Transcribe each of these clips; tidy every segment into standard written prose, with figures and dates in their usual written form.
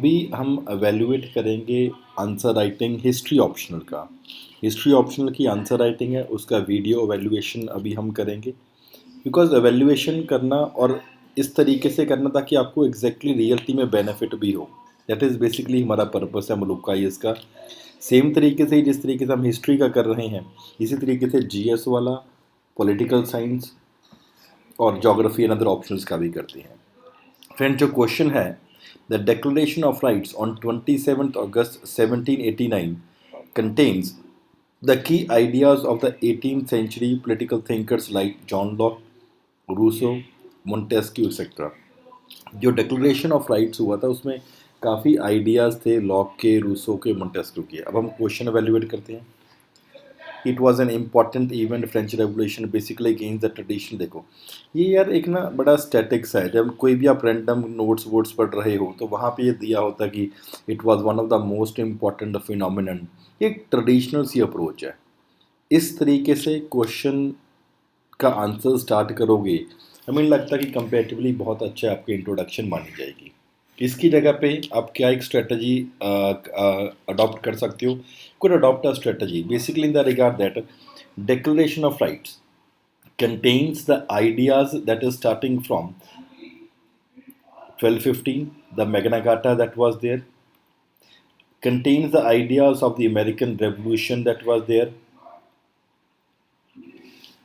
अभी हम एवेल्युएट करेंगे आंसर राइटिंग हिस्ट्री ऑप्शनल का। हिस्ट्री ऑप्शनल की आंसर राइटिंग है, उसका वीडियो एवेल्युएशन अभी हम करेंगे। बिकॉज एवेल्युएशन करना और इस तरीके से करना ताकि आपको एग्जैक्टली रियलिटी में बेनिफिट भी हो। दैट इज़ बेसिकली हमारा पर्पस है मुल्क का इसका। सेम तरीके से जिस तरीके से हम हिस्ट्री का कर रहे हैं, इसी तरीके से जीएस वाला, पॉलिटिकल साइंस और जोग्राफी एंड अदर ऑप्शंस का भी करते हैं। फ्रेंड, जो क्वेश्चन है, the declaration of rights on 27 August 1789 contains the key ideas of the 18th century political thinkers like John Locke, Rousseau, Montesquieu etcetera. जो declaration of rights हुआ था उसमें काफ़ी आइडियाज़ थे लॉक के, रूसो के, मोंटेस्क्यू के। अब हम क्वेश्चन एवेल्युएट करते हैं। It was an important event, French revolution basically against the tradition. देखो ये यार एक ना बड़ा स्टैटिक्स है। जब कोई भी आप रैंडम नोट्स वोट्स पढ़ रहे हो तो वहाँ पे ये दिया होता कि it was one of the most important phenomenon. एक ट्रेडिशनल सी अप्रोच है। इस तरीके से क्वेश्चन का आंसर स्टार्ट करोगे, हमें लगता है कि कंपेरेटिवली बहुत अच्छा आपकी इंट्रोडक्शन मानी जाएगी। इसकी जगह पे आप क्या एक स्ट्रेटजी अडॉप्ट कर सकते हो? Could adopt a strategy basically in the regard that declaration of rights contains the ideas that is starting from 1215, the Magna Carta that was there, contains the ideas of the American Revolution that was there,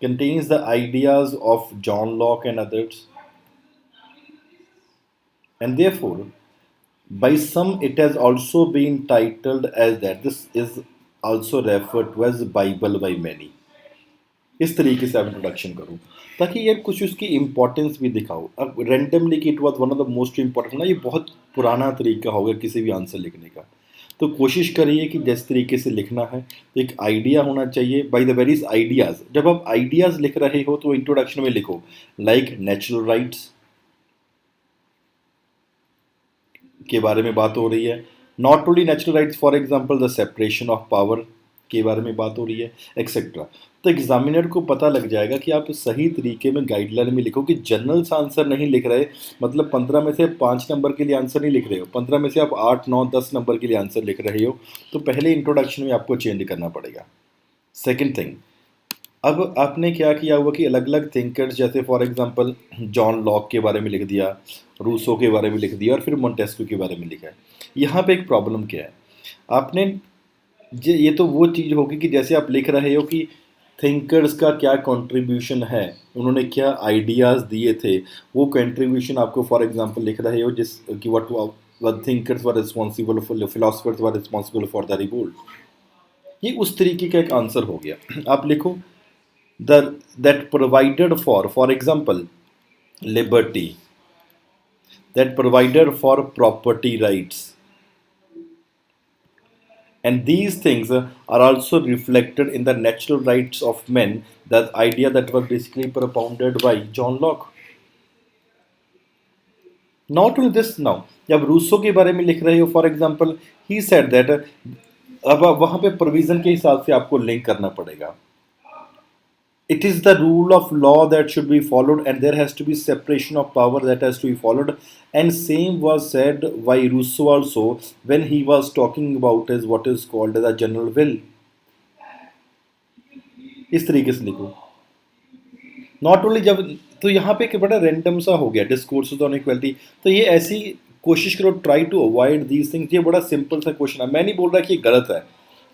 contains the ideas of John Locke and others, and therefore by some it has also been titled as that this is also referred to as Bible by many। इस तरीके से आप introduction करो ताकि यार कुछ उसकी importance भी दिखाओ। अब रैंडमली कि it was one of the most important ना, ये बहुत पुराना तरीका होगा किसी भी आंसर लिखने का। तो कोशिश करिए कि जिस तरीके से लिखना है तो एक आइडिया होना चाहिए। बाय द वेरीज आइडियाज़, जब आप आइडियाज़ लिख रहे हो तो इंट्रोडक्शन में लिखो लाइक नेचुरल राइट्स के बारे में बात हो रही है। Not only natural rights, for example the separation of power के बारे में बात हो रही है एक्सेट्रा। तो एग्जामिनर को पता लग जाएगा कि आप सही तरीके में गाइडलाइन में लिखो कि जनरल सा आंसर नहीं लिख रहे। मतलब 15 में से 5 नंबर के लिए आंसर नहीं लिख रहे हो, 15 में से आप 8, 9, 10 नंबर के लिए आंसर लिख रहे हो। तो पहले इंट्रोडक्शन में आपको चेंज करना पड़ेगा। सेकेंड थिंग, अब आपने क्या किया हुआ कि अलग अलग थिंकर्स जैसे फॉर एग्जांपल जॉन लॉक के बारे में लिख दिया, रूसो के बारे में लिख दिया और फिर मोंटेस्क्यू के बारे में लिखा है। यहाँ पे एक प्रॉब्लम क्या है, आपने ये तो वो चीज़ होगी कि जैसे आप लिख रहे हो कि थिंकर्स का क्या कंट्रीब्यूशन है, उन्होंने क्या आइडियाज़ दिए थे, वो कंट्रीब्यूशन आपको फॉर एग्जांपल लिख रहे हो जिस कि what thinkers were responsible for, philosophers were responsible for the revolt. ये उस तरीके का एक आंसर हो गया। आप लिखो the that provided for example liberty, that provided for property rights, and these things are also reflected in the natural rights of men, that idea that was basically propounded by John Locke। not only this, now जब Rousseau के बारे में लिख रहे हो for example he said that, अब वहाँ पे प्रोविजन के हिसाब से आपको लिंक करना पड़ेगा। It is the rule of law that should be followed, and there has to be separation of power that has to be followed, and same was said by Rousseau also when he was talking about his what is called as a general will। इस तरीके से लिखो। Not only जब, तो यहाँ पे एक बड़ा रैंडम सा हो गया डिस्कोर्सेस ऑन इक्वलिटी। तो ये ऐसी कोशिश करो, try to avoid these things. ये बड़ा सिंपल सा क्वेश्चन है, मैं नहीं बोल रहा कि ये गलत है,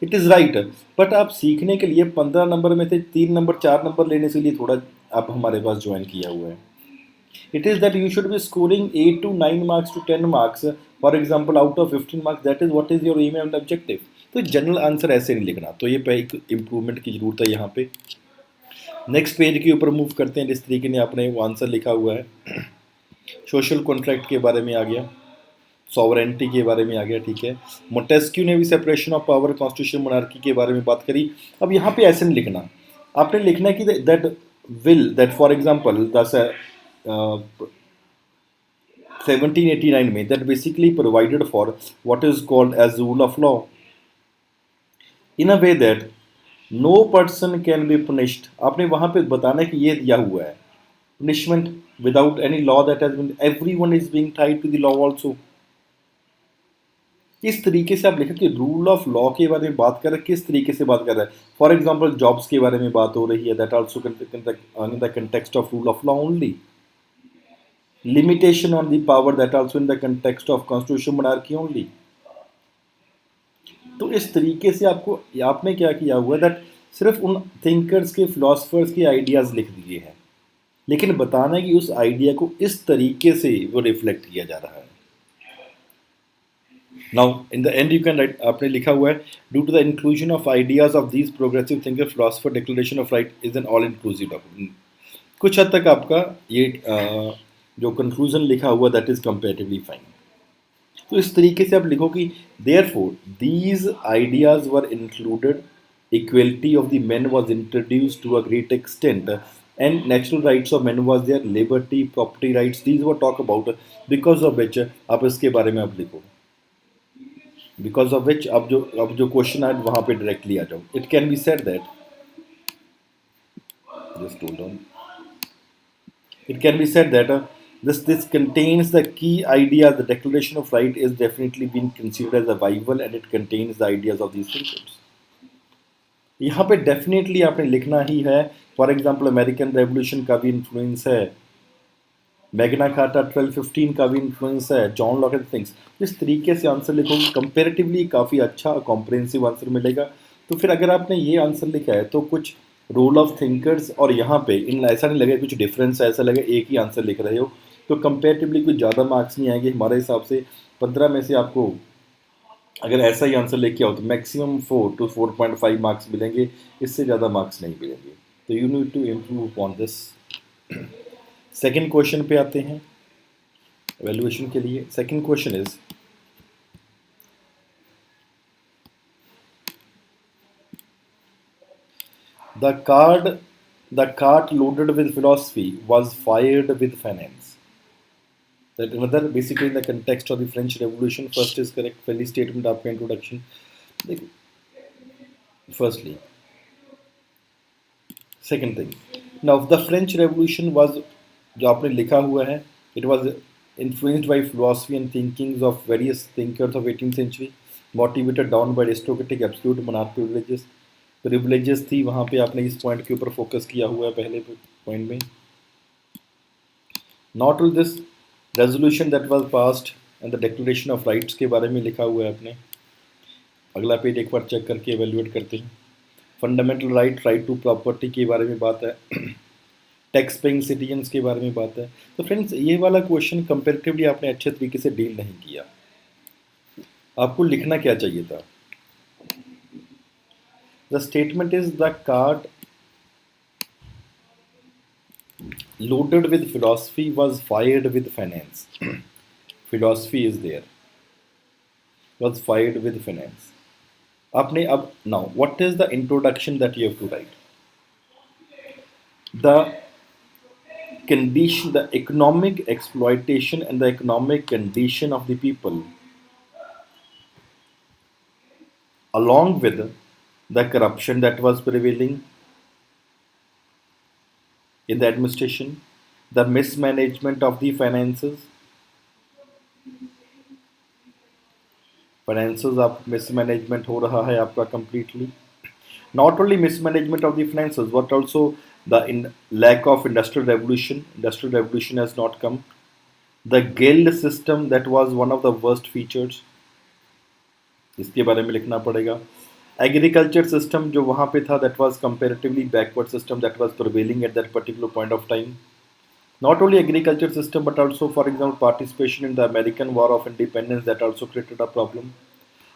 इट इज़ राइट, बट आप सीखने के लिए 15 नंबर में से 3 नंबर 4 नंबर लेने के लिए थोड़ा आप हमारे पास ज्वाइन किया हुआ है। It is that you should be scoring 8 to 9 marks to 10 marks for example out of 15 marks. That is what is your aim and objective. तो जनरल आंसर ऐसे नहीं लिखना। तो ये पे एक इम्प्रूवमेंट की जरूरत है यहाँ पे। नेक्स्ट पेज के ऊपर मूव करते हैं। जिस तरीके ने आपने वो आंसर लिखा हुआ है, सोशल कॉन्ट्रैक्ट के बारे में आ गया, सॉवरेंटी के बारे में आ गया, ठीक है। मोंटेस्क्यू ने भी separation of power, constitution, monarchy के बारे में बात करी। अब यहाँ पे ऐसे नहीं लिखना, आपने लिखना है कि that will, that for example the 1789 में that basically provided for what is called as rule of law in a way that no person can be punished. आपने वहाँ पे बताना है कि ये दिया हुआ है punishment without any law that has been, everyone is being tied to the law also। किस तरीके से आप लिखें कि रूल ऑफ लॉ के बारे में बात कर रहे हैं, किस तरीके से बात कर रहे हैं। फॉर एग्जाम्पल जॉब्स के बारे में बात हो रही है, that also in the context of rule of law only. Limitation on the power, that also in the context of constitution monarchy only. तो इस तरीके से आपको, आपने क्या किया हुआ है दैट सिर्फ उन थिंकर्स के, फिलोसफर्स के आइडियाज़ लिख दिए हैं, लेकिन बताना है कि उस आइडिया को इस तरीके से वो रिफ्लेक्ट किया जा रहा है। Now in the end you can write, आपने लिखा हुआ है due to the inclusion of ideas of these progressive thinker philosopher declaration of right is an all inclusive document. कुछ हद तक आपका ये जो कंक्लूजन लिखा हुआ दैट इज कंपेरेटिवली फाइन। तो इस तरीके से आप लिखो कि therefore these ideas were included, equality of the men was introduced to a great extent, and natural rights of men was their liberty, property rights, these were talk about, because of which आप इसके बारे में आप लिखो, because of which अब जो question है वहाँ पे डायरेक्टली आ जाओ। It can be said that, just hold on, it can be said that this contains the key idea. The Declaration of Right is definitely being considered as a Bible, and it contains the ideas of these thinkers. यहाँ पे definitely आपने लिखना ही है। For example American revolution का भी influence है, Magna carta 1215 का भी इन्फ्लुएंस है, जॉन लॉक एंड थिंग्स। इस तरीके से आंसर लिखोगे कंपेरेटिवली काफ़ी अच्छा कॉम्प्रिहेंसिव आंसर मिलेगा। तो फिर अगर आपने ये आंसर लिखा है तो कुछ रोल ऑफ थिंकर्स और यहाँ पे इन ऐसा नहीं लगे कुछ डिफरेंस है, ऐसा लगे एक ही आंसर लिख रहे हो, तो कंपेरेटिवली कुछ ज़्यादा मार्क्स नहीं आएंगे हमारे हिसाब से। 15 में से आपको अगर ऐसा ही आंसर लेके आओ तो मैक्सिमम 4 to 4.5 मार्क्स मिलेंगे, इससे ज़्यादा मार्क्स नहीं मिलेंगे। तो you need to improve on this. Second question पे आते हैं एवेल्युएशन के लिए। Second question is the cart loaded with philosophy was fired with finance. That another basically in the context of the French Revolution. First is correct, पहली statement आपका introduction। Firstly, second thing, now the French Revolution was, जो आपने लिखा हुआ है, it was influenced by philosophy and thinkings of various thinkers of 18th century, motivated down by aristocratic absolute monarch privileges थी। वहाँ पे आपने इस पॉइंट के ऊपर फोकस किया हुआ है पहले पॉइंट में। Not all this resolution that was passed and the declaration of rights के बारे में लिखा हुआ है आपने। अगला पेज एक बार चेक करके एवेल्युएट करते हैं। फंडामेंटल राइट टू प्रॉपर्टी के बारे में बात है, टैक्स पेइंग सिटीजन्स के बारे में बात है। तो फ्रेंड्स ये वाला क्वेश्चन कंपेरेटिवली आपने अच्छे तरीके से डील नहीं किया। आपको लिखना क्या चाहिए था, the statement is the cart loaded with philosophy was fired with finance। philosophy is there, was fired with finance। आपने अब now what is the introduction that you have to write, the condition, the economic exploitation and the economic condition of the people, along with the corruption that was prevailing in the administration, the mismanagement of the finances आप mismanagement हो रहा है आपका completely, not only mismanagement of the finances but also the lack of industrial revolution has not come, the guild system that was one of the worst features, इसके बारे में लिखना पड़ेगा। एग्रीकल्चर सिस्टम जो वहाँ पे था that was comparatively backward system that was prevailing at that particular point of time. Not only agriculture system but also for example participation in the American War of Independence that also created a problem,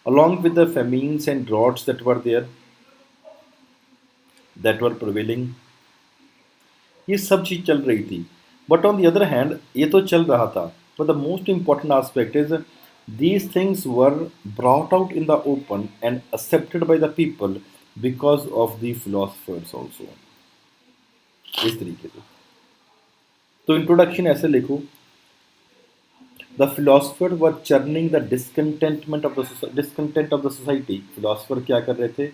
along with the famines and droughts that were there, that were prevailing। ये सब चीज़ चल रही थी, but on the other hand ये तो चल रहा था, but the most important aspect is these things were brought out in the open and accepted by the people because of the philosophers also। इस तरीके से तो इंट्रोडक्शन ऐसे लिखो, the philosopher were churning the discontent of the society. Philosopher क्या कर रहे थे,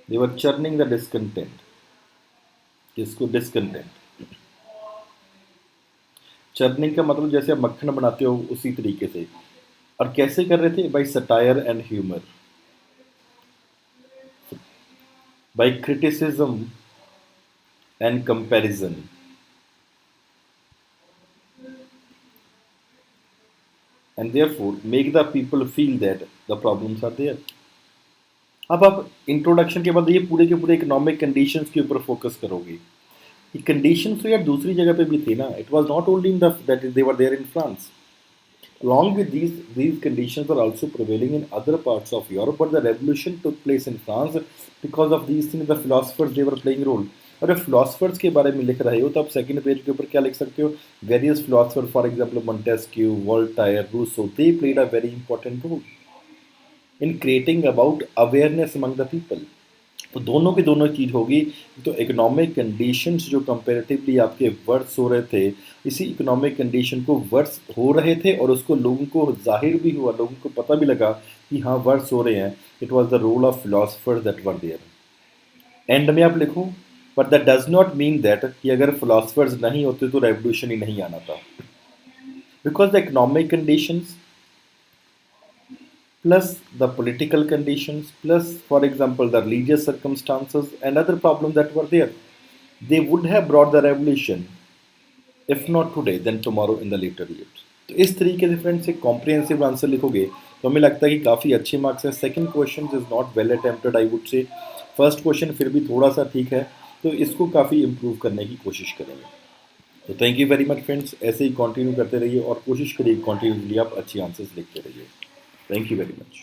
दे वर चर्निंग द डिसकंटेंट, किसको, डिसकंटेंट। चर्निंग का मतलब जैसे आप मक्खन बनाते हो उसी तरीके से। और कैसे कर रहे थे? By satire and humour, by criticism and comparison, and therefore make the people feel that the problems are there. अब आप इंट्रोडक्शन के बाद ये पूरे के पूरे इकोनॉमिक कंडीशंस के ऊपर फोकस करोगे। ये कंडीशंस तो यार दूसरी जगह पे भी थे ना, it was not only in the that they were there in France. Along with these conditions were also prevailing in other parts of Europe, but the revolution took place in France because of these things. The philosophers they were playing role. और जब philosophers के बारे में लिख रहे हो तो आप सेकंड पेज के ऊपर क्या लिख सकते हो? Various philosophers, for example, Montesquieu, Voltaire, Rousseau, they played a very important role in creating about awareness among the people. तो दोनों की दोनों चीज़ होगी। तो इकोनॉमिक कंडीशंस जो कंपेरेटिवली आपके वर्स हो रहे थे, इसी इकोनॉमिक कंडीशन को वर्स हो रहे थे और उसको लोगों को ज़ाहिर भी हुआ, लोगों को पता भी लगा कि हाँ वर्स हो रहे हैं। It was the role of philosophers that were there. End में आप लिखो, but that does not mean that कि अगर फिलोसफर्स नहीं होते तो रेवोल्यूशन ही नहीं आना था, because the economic conditions plus the political conditions, plus, for example, the religious circumstances and other problems that were there. They would have brought the revolution, if not today, then tomorrow in the later years. तो इस तरीके से friends एक comprehensive answer लिखोगे तो हमें लगता है कि काफ़ी अच्छे मार्क्स हैं। Second question is not well attempted I would say. First question फिर भी थोड़ा सा ठीक है, तो इसको काफ़ी इम्प्रूव करने की कोशिश करेंगे। तो thank you very much friends, ऐसे ही कंटिन्यू करते रहिए और कोशिश करिए कंटिन्यूसली आप अच्छी आंसर्स लिखते रहिए। Thank you very much.